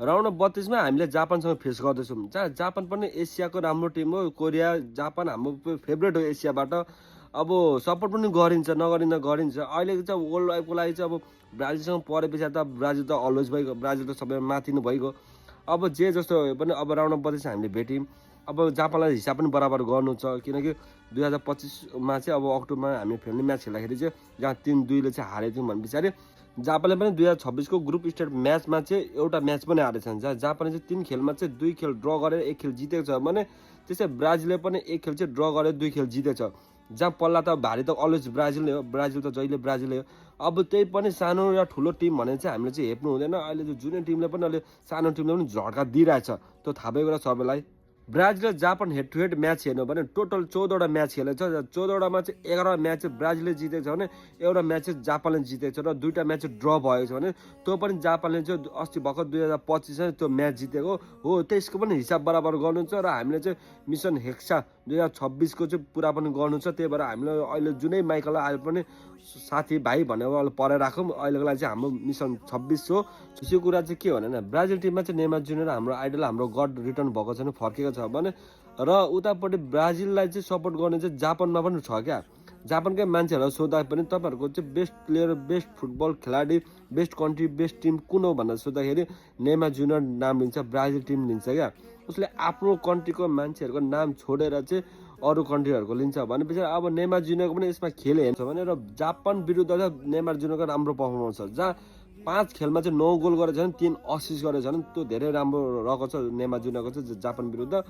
Round of 32 मा हामीले जापानसँग face गर्दैछौँ। जहाँ जापान पनि एसियाको राम्रो टिम हो। कोरिया जापान हाम्रो फेभरेट हो एसियाबाट। अब सपोर्ट पनि गरिन्छ, नगरिँदा गरिन्छ। अहिले चाहिँ वर्ल्ड वाइडको लागि चाहिँ अब ब्राजिलसँग परे पछाडि त ब्राजिल त अलवेज भइगयो, ब्राजिल त सबैमा माथि नै भइगयो। अब जे जस्तो भए पनि अब राउन्ड अफ 32 हामीले भेट्यौँ। अब जापानलाई हिसाब पनि बराबर गर्नु छ, किनकि 2025मा चाहिँ अब अक्टोबरमा हामी फ्रेन्डली म्याच खेल्दाखेरि चाहिँ जहाँ 3-2 चाहिँ हारेको थियौँ भने पछाडि जापानले पनि 2026को ग्रुप स्टेज म्याचमा चाहिँ एउटा म्याच पनि हारेको छन्। जहाँ जापानले चाहिँ 3 खेलमा चाहिँ 2 खेल ड्र गरेर 1 खेल जितेको छ भने त्यसै ब्राजिलले पनि 1 खेल चाहिँ ड्र गरेर 2 खेल जितेको छ। जहाँ पल्ला त भारी त अलवेज ब्राजिल नै हो, ब्राजिल त जहिले ब्राजिलै हो। अब त्यही पनि सानो र ठुलो टिम भने चाहिँ हामीले चाहिँ हेप्नु हुँदैन। अहिले चाहिँ जुनियर टिमले पनि अहिले सानो टिमले पनि झड्का दिइरहेछ, त्यो थाहा भएको कुरा सबैलाई। ब्राजिल र Japan head to head match हेर्नु भने टोटल 14वटा म्याच खेलेको छ। 14वटामा चाहिँ 11वटा म्याच चाहिँ ब्राजिलले जितेको छ भने एउटा म्याच चाहिँ जापानले जितेको छ र 2टा म्याच चाहिँ ड्र भएको छ भने त्यो पनि जापानले चाहिँ अस्ति भर्खर 2025मा त्यो म्याच जितेको हो। त्यसको पनि हिसाब बराबर गर्नु छ र हामीले चाहिँ मिसन हेक्सा 2026को चाहिँ पुरा पनि गर्नु छ। त्यही भएर हामीले अहिले जुनै माइकललाई अहिले पनि साथीभाइ भनेर अहिले पढाइ राखौँ। अहिलेको लागि चाहिँ हाम्रो मिसन 26 हो। यो कुरा चाहिँ के भने ब्राजिल टिममा चाहिँ नेमार जुनियर हाम्रो आइडल, हाम्रो गड रिटर्न भएको छैन, फर्केको छ भने र उतापट्टि ब्राजिललाई चाहिँ सपोर्ट गर्ने चाहिँ जापानमा पनि छ क्या। जापानकै मान्छेहरूलाई सोद्धा पनि तपाईँहरूको चाहिँ बेस्ट प्लेयर, बेस्ट फुटबल खेलाडी, बेस्ट कन्ट्री, बेस्ट टिम कुन हो भनेर सोद्धाखेरि नेमार जुनियर नाम लिन्छ, ब्राजिल टिम लिन्छ क्या। उसले आफ्नो कन्ट्रीको मान्छेहरूको नाम छोडेर चाहिँ अरू कन्ट्रीहरूको लिन्छ भनेपछि अब नेमार जुनियरको पनि यसमा खेल हेर्छ भने र जापान विरुद्ध चाहिँ नेमार जुनियरको राम्रो पर्फर्मेन्स छ। जहाँ 5 खेलमा चाहिँ 9 गोल गरेको छ भने 3 असिस्ट गरेको छ भने त्यो धेरै राम्रो रहेको छ नेमार जुनियरको चाहिँ जापान विरुद्ध।